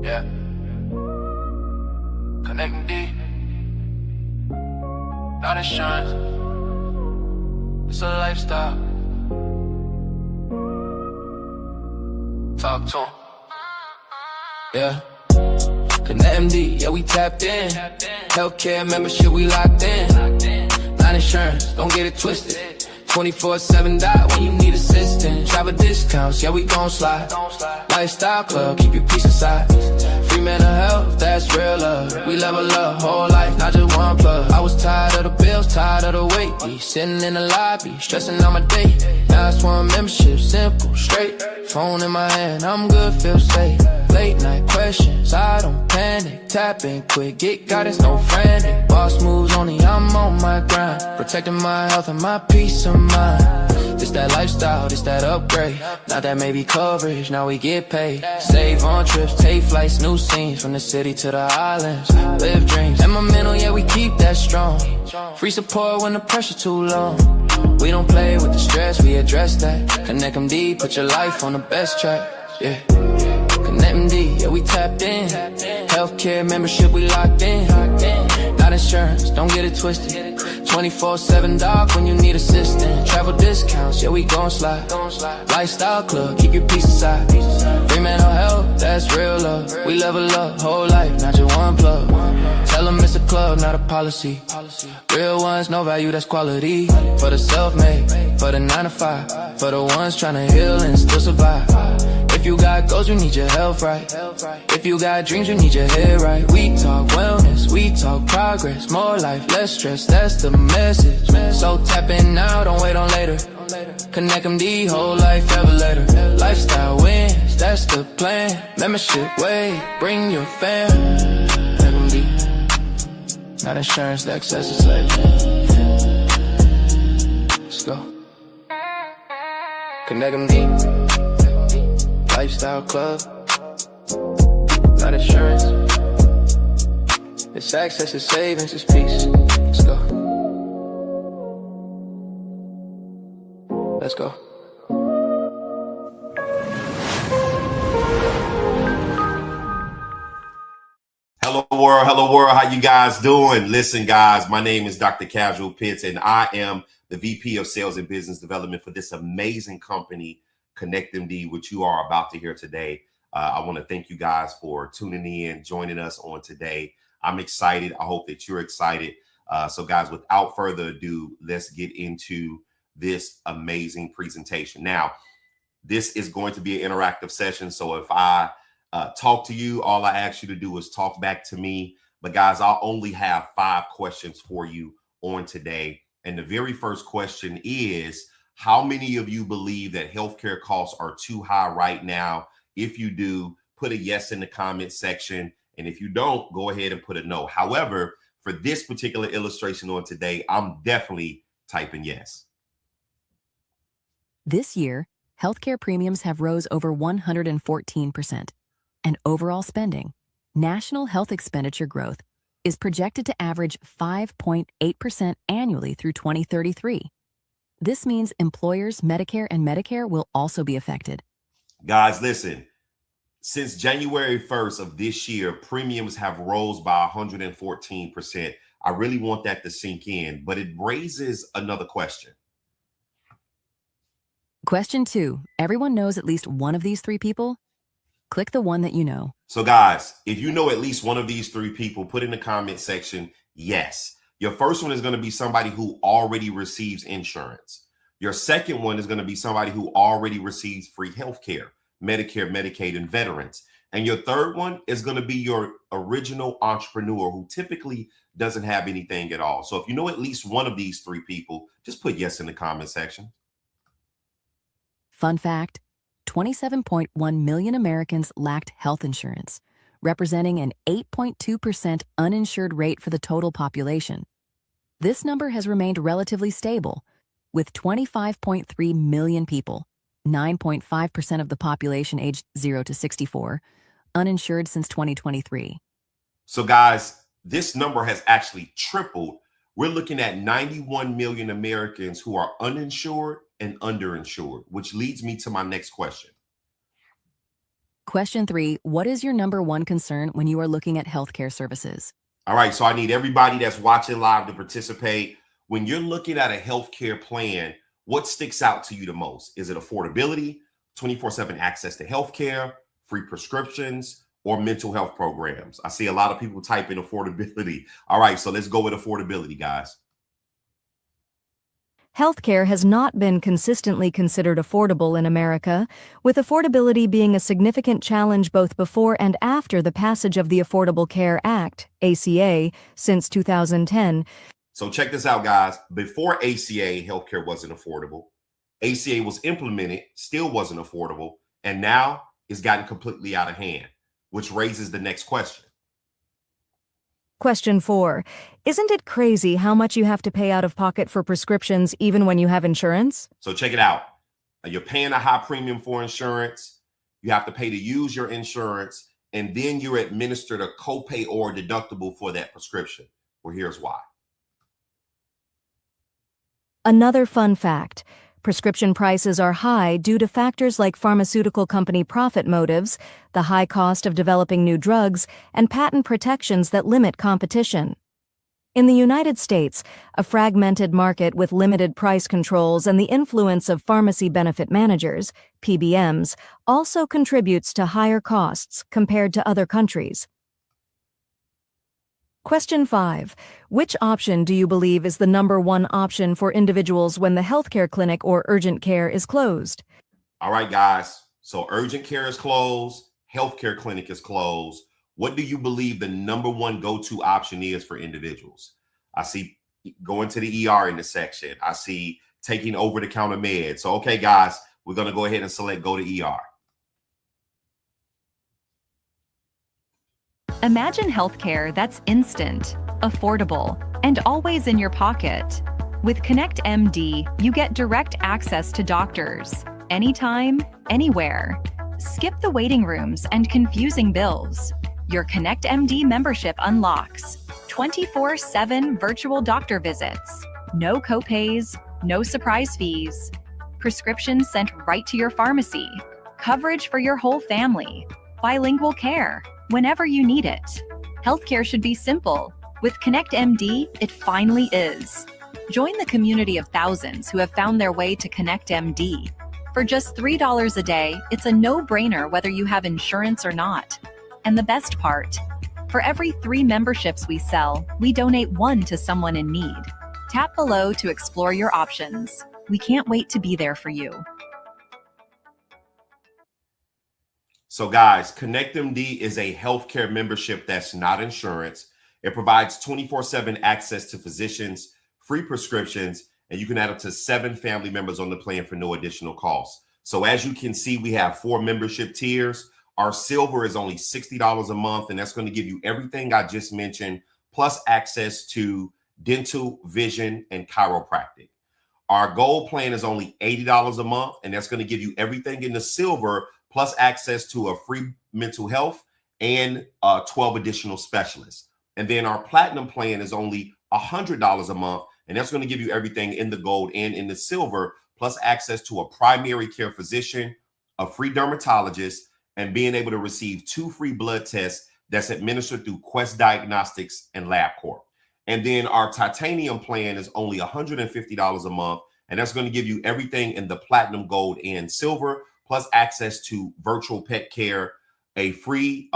Yeah. KonnectMD. Not insurance. It's a lifestyle. Talk to 'em. Yeah. KonnectMD, yeah, we tapped in. Healthcare membership, we locked in. Not insurance, don't get it twisted. 24/7 dot when you need assistance. Travel discounts, yeah, we gon' slide. Lifestyle club, keep your peace inside. Free mental health, that's real love. We level up, whole life, not just one plug. I was tired of the bills, tired of the wait. Be sitting in the lobby, stressing on my day. Now it's one membership, simple, straight. Phone in my hand, I'm good, feel safe. Late night questions, I don't panic. Tap in quick, get guidance, no frantic. Boss moves only, I'm on my grind. Protecting my health and my peace of mind. This that lifestyle, this that upgrade. Not that maybe coverage, now we get paid. Save on trips, take flights, new scenes. From the city to the islands, live dreams. And my mental, yeah, we keep that strong. Free support when the pressure too long. We don't play with the stress, we address that. KonnectMD, put your life on the best track. Yeah. KonnectMD, yeah, we tapped in. Healthcare membership, we locked in. Not insurance, don't get it twisted. 24/7 doc when you need assistance. Travel discounts, yeah, we gon' slide. Lifestyle club, keep your peace inside. Free mental health, that's real love. We level up, whole life, not just one plug. Tell them it's a club, not a policy. Real ones, no value, that's quality. For the self-made, for the 9 to 5. For the ones tryna heal and still survive. If you got goals, you need your health right. If you got dreams, you need your head right. We talk wellness, we talk progress. More life, less stress, that's the message. So tap in now, don't wait on later. KonnectMD, whole life ever later. Lifestyle wins, that's the plan. Membership way, bring your fam. KonnectMD, not insurance, the excess is slavery. Let's go. KonnectMD. Lifestyle club, not insurance. It's access, it's savings, it's peace. Let's go. Let's go. Hello world, how you guys doing? Listen guys, my name is Dr. Casual Pitts and I am the VP of Sales and Business Development for this amazing company, KonnectMD, which you are about to hear today. I want to thank you guys for tuning in, joining us on today. I'm excited. I hope that you're excited. So guys, without further ado, let's get into this amazing presentation. Now, this is going to be an interactive session. So if I talk to you, all I ask you to do is talk back to me. But guys, I'll only have 5 questions for you on today. And the very first question is, how many of you believe that healthcare costs are too high right now? If you do, put a yes in the comment section. And if you don't, go ahead and put a no. However, for this particular illustration on today, I'm definitely typing yes. This year, healthcare premiums have rose over 114%. And overall spending, national health expenditure growth, is projected to average 5.8% annually through 2033. This means employers, Medicare, and Medicare will also be affected. Guys, listen, since January 1st of this year, premiums have rose by 114%. I really want that to sink in, but it raises another question. Question 2. Everyone knows at least one of these 3 people? Click the one that you know. So guys, if you know at least one of these 3 people, put in the comment section, yes. Your first one is going to be somebody who already receives insurance. Your second one is going to be somebody who already receives free health care, Medicare, Medicaid, and veterans. And your third one is going to be your original entrepreneur who typically doesn't have anything at all. So if you know at least one of these 3 people, just put yes in the comment section. Fun fact, 27.1 million Americans lacked health insurance, representing an 8.2% uninsured rate for the total population. This number has remained relatively stable, with 25.3 million people, 9.5% of the population aged 0 to 64, uninsured since 2023. So guys, this number has actually tripled. We're looking at 91 million Americans who are uninsured and underinsured, which leads me to my next question. Question 3, what is your number one concern when you are looking at healthcare services? All right, so I need everybody that's watching live to participate. When you're looking at a healthcare plan, what sticks out to you the most? Is it affordability, 24/7 access to healthcare, free prescriptions, or mental health programs? I see a lot of people type in affordability. All right, so let's go with affordability, guys. Healthcare has not been consistently considered affordable in America, with affordability being a significant challenge both before and after the passage of the Affordable Care Act, ACA, since 2010. So check this out, guys. Before ACA, healthcare wasn't affordable. ACA was implemented, still wasn't affordable, and now it's gotten completely out of hand, which raises the next question. Question 4. Isn't it crazy how much you have to pay out of pocket for prescriptions even when you have insurance? So check it out. You're paying a high premium for insurance. You have to pay to use your insurance, and then you're administered a copay or deductible for that prescription. Well, here's why. Another fun fact. Prescription prices are high due to factors like pharmaceutical company profit motives, the high cost of developing new drugs, and patent protections that limit competition. In the United States, a fragmented market with limited price controls and the influence of pharmacy benefit managers, PBMs, also contributes to higher costs compared to other countries. Question 5. Which option do you believe is the number one option for individuals when the healthcare clinic or urgent care is closed? All right, guys. So urgent care is closed. Healthcare clinic is closed. What do you believe the number one go-to option is for individuals? I see going to the ER in the section. I see taking over-the-counter meds. So, okay, guys, we're going to go ahead and select go to ER. Imagine healthcare that's instant, affordable, and always in your pocket. With KonnectMD, you get direct access to doctors, anytime, anywhere. Skip the waiting rooms and confusing bills. Your KonnectMD membership unlocks 24/7 virtual doctor visits, no copays, no surprise fees, prescriptions sent right to your pharmacy, coverage for your whole family, bilingual care whenever you need it. Healthcare should be simple. With KonnectMD, it finally is. Join the community of thousands who have found their way to KonnectMD. For just $3 a day, it's a no-brainer whether you have insurance or not. And the best part, for every 3 memberships we sell, we donate 1 to someone in need. Tap below to explore your options. We can't wait to be there for you. So guys, KonnectMD is a healthcare membership that's not insurance. It provides 24/7 access to physicians, free prescriptions, and you can add up to 7 family members on the plan for no additional cost. So as you can see, we have 4 membership tiers. Our silver is only $60 a month, and that's going to give you everything I just mentioned, plus access to dental, vision, and chiropractic. Our gold plan is only $80 a month, and that's going to give you everything in the silver, plus access to a free mental health and 12 additional specialists. And then our platinum plan is only $100 a month, and that's going to give you everything in the gold and in the silver, plus access to a primary care physician, a free dermatologist, and being able to receive 2 free blood tests that's administered through Quest Diagnostics and LabCorp. And then our titanium plan is only $150 a month, and that's going to give you everything in the platinum, gold, and silver, plus access to virtual pet care, a free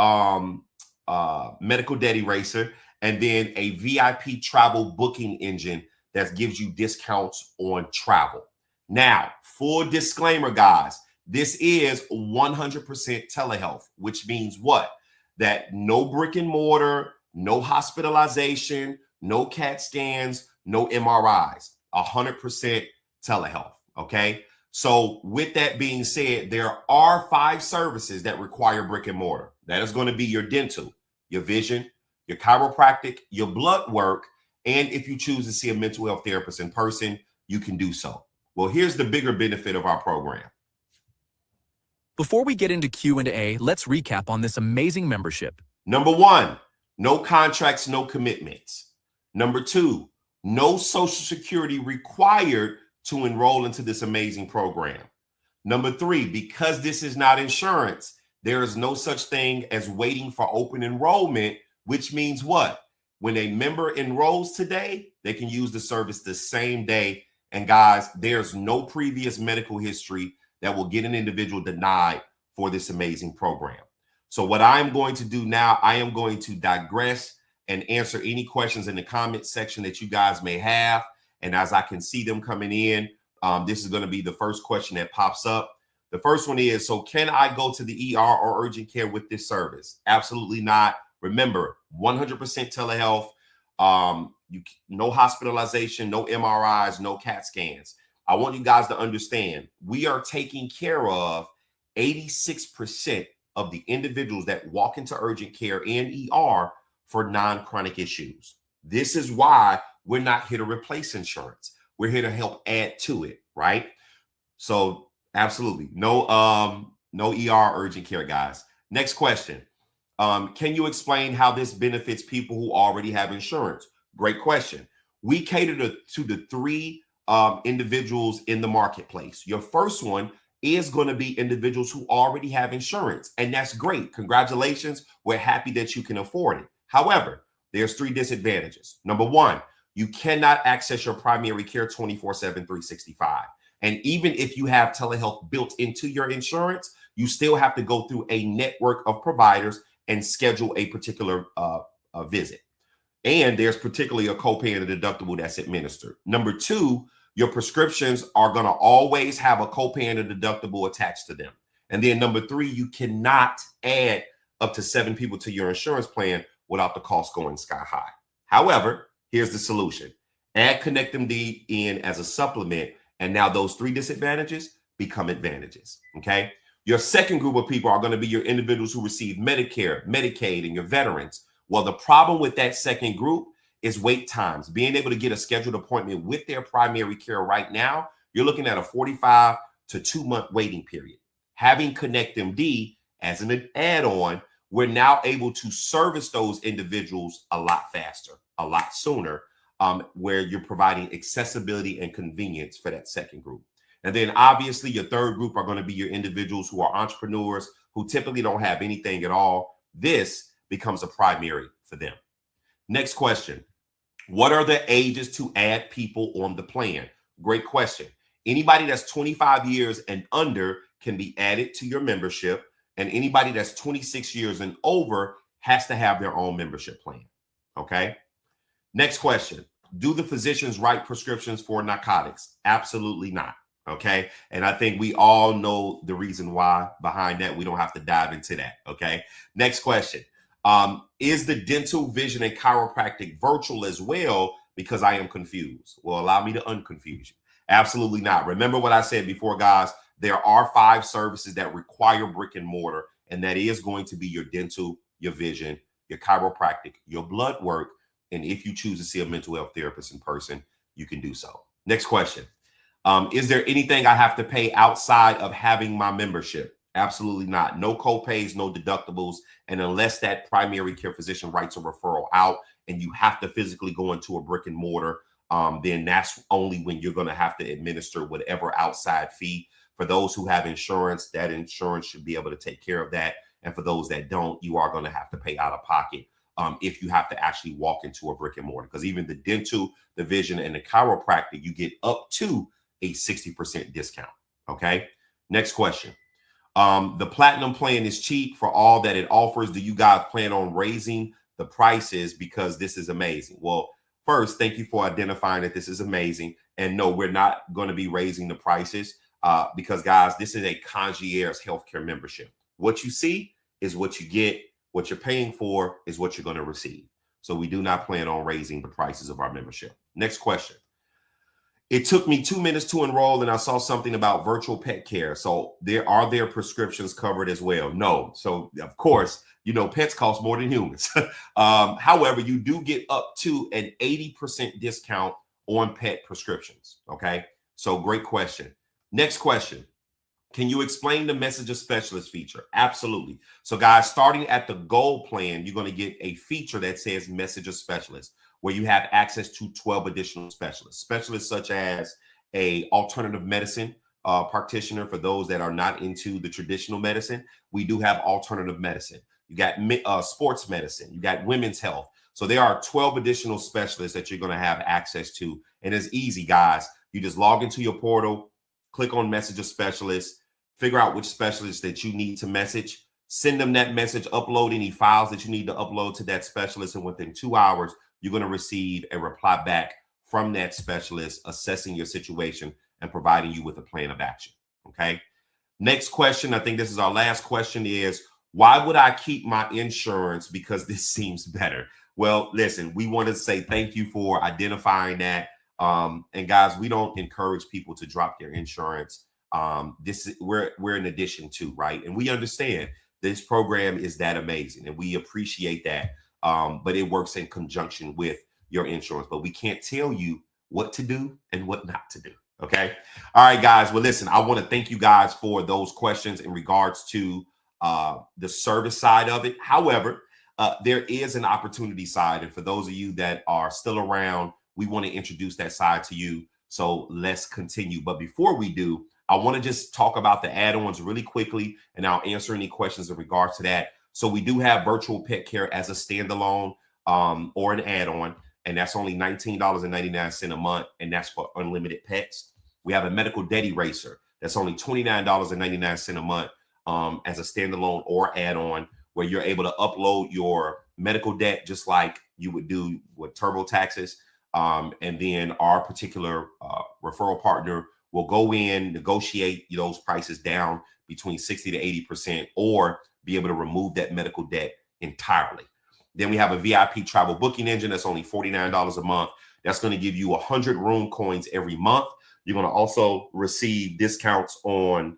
medical debt eraser, and then a VIP travel booking engine that gives you discounts on travel. Now, full disclaimer, guys, this is 100% telehealth, which means what? That no brick and mortar, no hospitalization, no CAT scans, no MRIs, 100% telehealth, okay? So with that being said, there are 5 services that require brick and mortar. That is going to be your dental, your vision, your chiropractic, your blood work, and if you choose to see a mental health therapist in person, you can do so. Well, here's the bigger benefit of our program. Before we get into Q&A, let's recap on this amazing membership. Number 1, no contracts, no commitments. Number 2, no Social Security required to enroll into this amazing program. Number 3, because this is not insurance, There is no such thing as waiting for open enrollment, which means what? When a member enrolls today, they can use the service the same day. And guys, there's no previous medical history that will get an individual denied for this amazing program. So what I'm going to do now, I am going to digress and answer any questions in the comment section that you guys may have. And as I can see them coming in, this is going to be the first question that pops up. The first one is, so can I go to the ER or urgent care with this service? Absolutely not. Remember, 100% telehealth, no hospitalization, no MRIs, no CAT scans. I want you guys to understand, we are taking care of 86% of the individuals that walk into urgent care and ER for non-chronic issues. This is why we're not here to replace insurance. We're here to help add to it, right? So absolutely no ER urgent care, guys. Next question. Can you explain how this benefits people who already have insurance? Great question. We cater to the three individuals in the marketplace. Your first one is going to be individuals who already have insurance, and that's great. Congratulations. We're happy that you can afford it. However, there's three disadvantages. Number one, you cannot access your primary care 24/7, 365. And even if you have telehealth built into your insurance, you still have to go through a network of providers and schedule a particular visit. And there's particularly a copay and a deductible that's administered. Number two, your prescriptions are going to always have a copay and a deductible attached to them. And then number three, you cannot add up to 7 people to your insurance plan without the cost going sky high. However, here's the solution. Add KonnectMD in as a supplement, and now those three disadvantages become advantages, okay? Your second group of people are going to be your individuals who receive Medicare, Medicaid, and your veterans. Well, the problem with that second group is wait times. Being able to get a scheduled appointment with their primary care right now, you're looking at a 45 to 2 month waiting period. Having KonnectMD as an add-on, we're now able to service those individuals a lot faster, a lot sooner, where you're providing accessibility and convenience for that second group. And then obviously your third group are going to be your individuals who are entrepreneurs who typically don't have anything at all. This becomes a primary for them. Next question. What are the ages to add people on the plan? Great question. Anybody that's 25 years and under can be added to your membership, and anybody that's 26 years and over has to have their own membership plan. Okay. Next question. Do the physicians write prescriptions for narcotics? Absolutely not. Okay. And I think we all know the reason why behind that. We don't have to dive into that. Okay. Next question. Is the dental, vision, and chiropractic virtual as well? Because I am confused. Well, allow me to unconfuse you. Absolutely not. Remember what I said before, guys. There are 5 services that require brick and mortar, and that is going to be your dental, your vision, your chiropractic, your blood work, and if you choose to see a mental health therapist in person, you can do so. Next question. Is there anything I have to pay outside of having my membership? Absolutely not. No copays, no deductibles. And unless that primary care physician writes a referral out and you have to physically go into a brick and mortar, then that's only when you're going to have to administer whatever outside fee. For those who have insurance, that insurance should be able to take care of that. And for those that don't, you are going to have to pay out of pocket if you have to actually walk into a brick and mortar. Because even the dental, the vision, and the chiropractic, you get up to a 60% discount. Okay. Next question. The platinum plan is cheap for all that it offers. Do you guys plan on raising the prices because this is amazing? Well, first, thank you for identifying that this is amazing. And no, we're not going to be raising the prices because, guys, this is a concierge healthcare membership. What you see is what you get. What you're paying for is what you're going to receive. So we do not plan on raising the prices of our membership. Next question. It took me 2 minutes to enroll and I saw something about virtual pet care. So are there prescriptions covered as well? No. So of course, you know, pets cost more than humans. However, you do get up to an 80% discount on pet prescriptions. Okay. So great question. Next question. Can you explain the Messenger Specialist feature? Absolutely. So guys, starting at the Gold plan, you're going to get a feature that says Messenger Specialist, where you have access to 12 additional specialists such as a alternative medicine practitioner for those that are not into the traditional medicine. We do have alternative medicine. You got sports medicine. You got women's health. So there are 12 additional specialists that you're going to have access to. And it's easy, guys. You just log into your portal, click on message a specialist, figure out which specialist that you need to message, send them that message, upload any files that you need to upload to that specialist. And within 2 hours, you're going to receive a reply back from that specialist assessing your situation and providing you with a plan of action. Okay. Next question. I think this is our last question is, why would I keep my insurance? Because this seems better. Well, listen, we want to say thank you for identifying that. And guys, we don't encourage people to drop their insurance. We're in addition to, right? And we understand this program is that amazing and we appreciate that. But it works in conjunction with your insurance, but we can't tell you what to do and what not to do. Okay. All right, guys. Well, listen, I want to thank you guys for those questions in regards to the service side of it. However, there is an opportunity side. And for those of you that are still around, we want to introduce that side to you. So let's continue. But before we do, I want to just talk about the add-ons really quickly, and I'll answer any questions in regards to that. So we do have virtual pet care as a standalone or an add-on, and that's only $19.99 a month, and that's for unlimited pets. We have a medical debt eraser. That's only $29.99 a month as a standalone or add-on, where you're able to upload your medical debt just like you would do with TurboTaxes. And then our particular referral partner will go in, negotiate those prices down between 60 to 80%, or be able to remove that medical debt entirely. Then we have a VIP travel booking engine that's only $49 a month. That's going to give you 100 room coins every month. You're going to also receive discounts on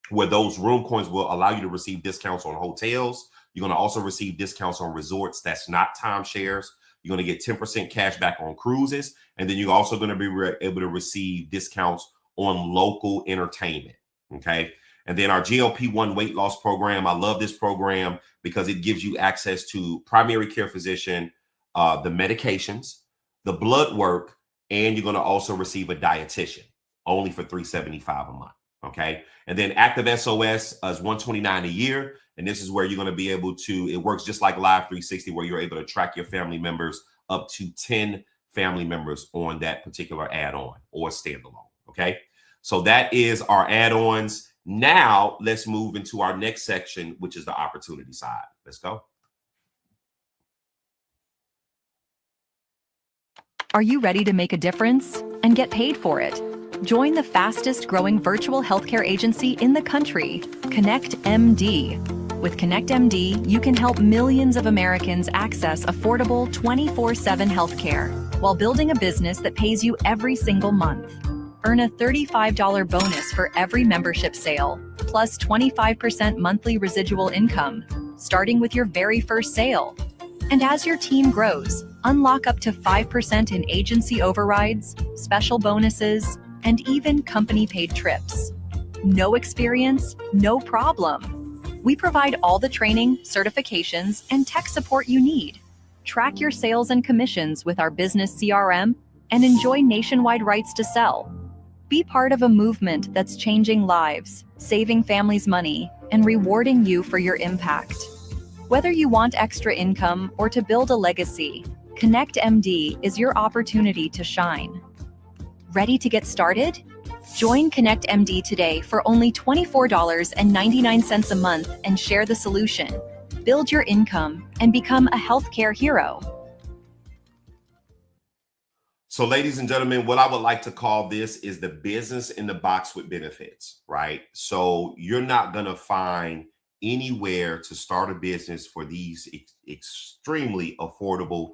where those room coins will allow you to receive discounts on hotels. You're going to also receive discounts on resorts that's not timeshares. You're going to get 10% cash back on cruises. And then you're also going to be able to receive discounts on local entertainment. Okay. And then our GLP-1 weight loss program. I love this program because it gives you access to primary care physician, the medications, the blood work, and you're going to also receive a dietitian only for $375 a month. Okay. And then Active SOS is $129 a year. And this is where you're going to be able to, it works just like Live 360, where you're able to track your family members, up to 10 family members on that particular add-on or standalone. Okay. So that is our add-ons. Now let's move into our next section, which is the opportunity side. Let's go. Are you ready to make a difference and get paid for it? Join the fastest growing virtual healthcare agency in the country, KonnectMD. With KonnectMD, you can help millions of Americans access affordable 24/7 healthcare while building a business that pays you every single month. Earn a $35 bonus for every membership sale, plus 25% monthly residual income, starting with your very first sale. And as your team grows, unlock up to 5% in agency overrides, special bonuses, and even company-paid trips. No experience, no problem. We provide all the training, certifications, and tech support you need. Track your sales and commissions with our business CRM and enjoy nationwide rights to sell. Be part of a movement that's changing lives, saving families money, and rewarding you for your impact. Whether you want extra income or to build a legacy, KonnectMD is your opportunity to shine. Ready to get started? Join KonnectMD today for only $24.99 a month and share the solution. Build your income and become a healthcare hero. So, ladies and gentlemen, what I would like to call this is the business in the box with benefits, right? So you're not going to find anywhere to start a business for these extremely affordable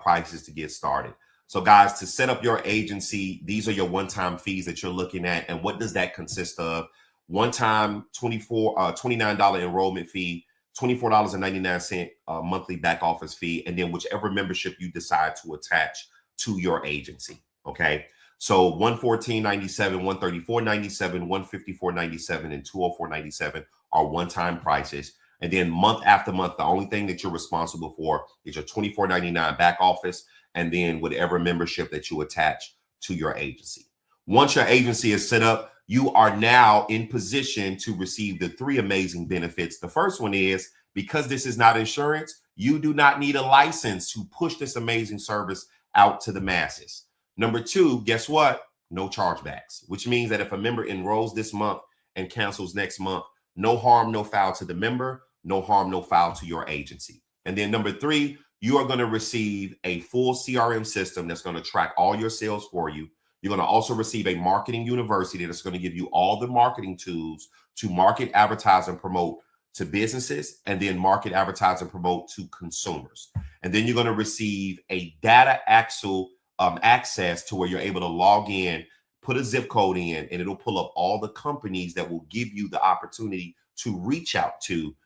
prices to get started. So guys, to set up your agency, these are your one-time fees that you're looking at. And what does that consist of? One-time $29 enrollment fee, $24.99 monthly back office fee, and then whichever membership you decide to attach to your agency. Okay. So $114.97, $134.97, $154.97, and $204.97 are one-time prices. And then month after month, the only thing that you're responsible for is your $24.99 back office, and then whatever membership that you attach to your agency. Once your agency is set up, you are now in position to receive the 3 amazing benefits. The first one is, because this is not insurance, you do not need a license to push this amazing service out to the masses. Number 2, guess what? No chargebacks, which means that if a member enrolls this month and cancels next month, no harm, no foul to the member, no harm, no foul to your agency. And then number 3, you are going to receive a full CRM system that's going to track all your sales for you. You're going to also receive a marketing university that's going to give you all the marketing tools to market, advertise, and promote to businesses, and then market, advertise, and promote to consumers. And then you're going to receive a data access to where you're able to log in, put a zip code in, and it'll pull up all the companies that will give you the opportunity to reach out to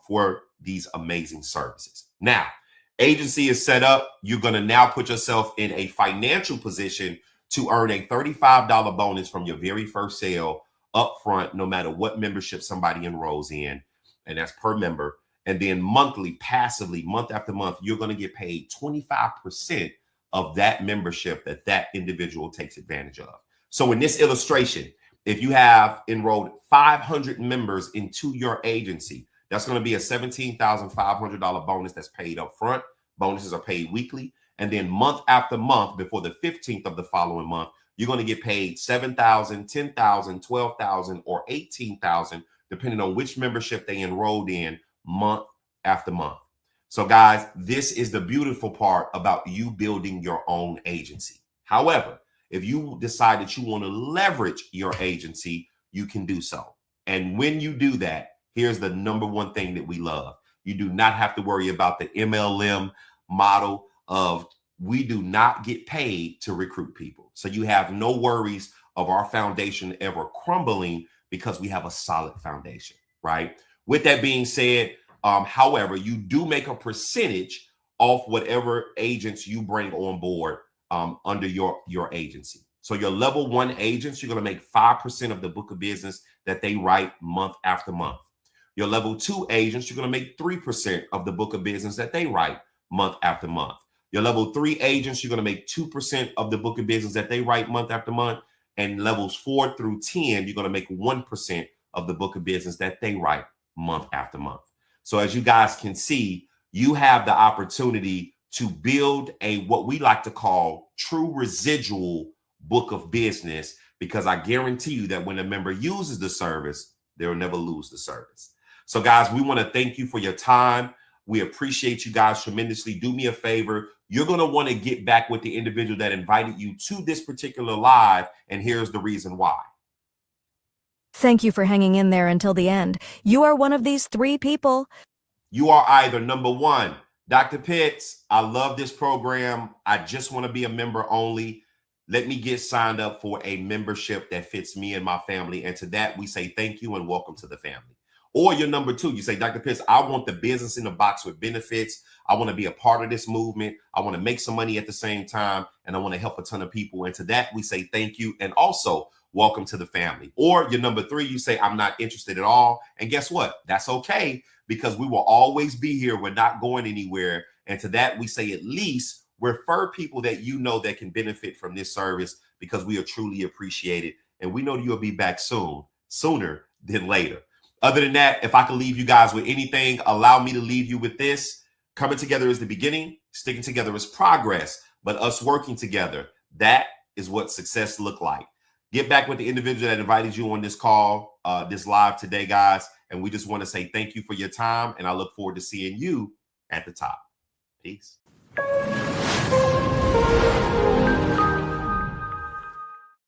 for these amazing services. Now, agency is set up. You're going to now put yourself in a financial position to earn a $35 bonus from your very first sale up front, no matter what membership somebody enrolls in, and that's per member. And then monthly, passively, month after month, you're going to get paid 25% of that membership that individual takes advantage of. So in this illustration, if you have enrolled 500 members into your agency, that's going to be a $17,500 bonus that's paid up front. Bonuses are paid weekly. And then month after month, before the 15th of the following month, you're going to get paid $7,000, $10,000, $12,000, or $18,000, depending on which membership they enrolled in month after month. So guys, this is the beautiful part about you building your own agency. However, if you decide that you want to leverage your agency, you can do so. And when you do that, here's the number one thing that we love. You do not have to worry about the MLM model of we do not get paid to recruit people. So you have no worries of our foundation ever crumbling because we have a solid foundation, right? With that being said, however, you do make a percentage off whatever agents you bring on board under your agency. So your level 1 agents, you're going to make 5% of the book of business that they write month after month. Your level 2 agents, you're going to make 3% of the book of business that they write month after month. Your level 3 agents, you're going to make 2% of the book of business that they write month after month. And levels 4 through 10, you're going to make 1% of the book of business that they write month after month. So as you guys can see, you have the opportunity to build what we like to call true residual book of business, because I guarantee you that when a member uses the service, they'll never lose the service. So guys, we want to thank you for your time. We appreciate you guys tremendously. Do me a favor. You're going to want to get back with the individual that invited you to this particular live. And here's the reason why. Thank you for hanging in there until the end. You are one of these 3 people. You are either number 1, Dr. Pitts, I love this program. I just want to be a member only. Let me get signed up for a membership that fits me and my family. And to that, we say thank you and welcome to the family. Or you're number 2. You say, Dr. Pitts, I want the business in the box with benefits. I want to be a part of this movement. I want to make some money at the same time. And I want to help a ton of people. And to that, we say thank you. And also welcome to the family. Or you're number 3. You say, I'm not interested at all. And guess what? That's okay, because we will always be here. We're not going anywhere. And to that, we say at least refer people that you know that can benefit from this service, because we are truly appreciated. And we know you'll be back soon, sooner than later. Other than that, if I can leave you guys with anything, allow me to leave you with this. Coming together is the beginning. Sticking together is progress. But us working together, that is what success look like. Get back with the individual that invited you on this call, this live today, guys. And we just want to say thank you for your time. And I look forward to seeing you at the top. Peace.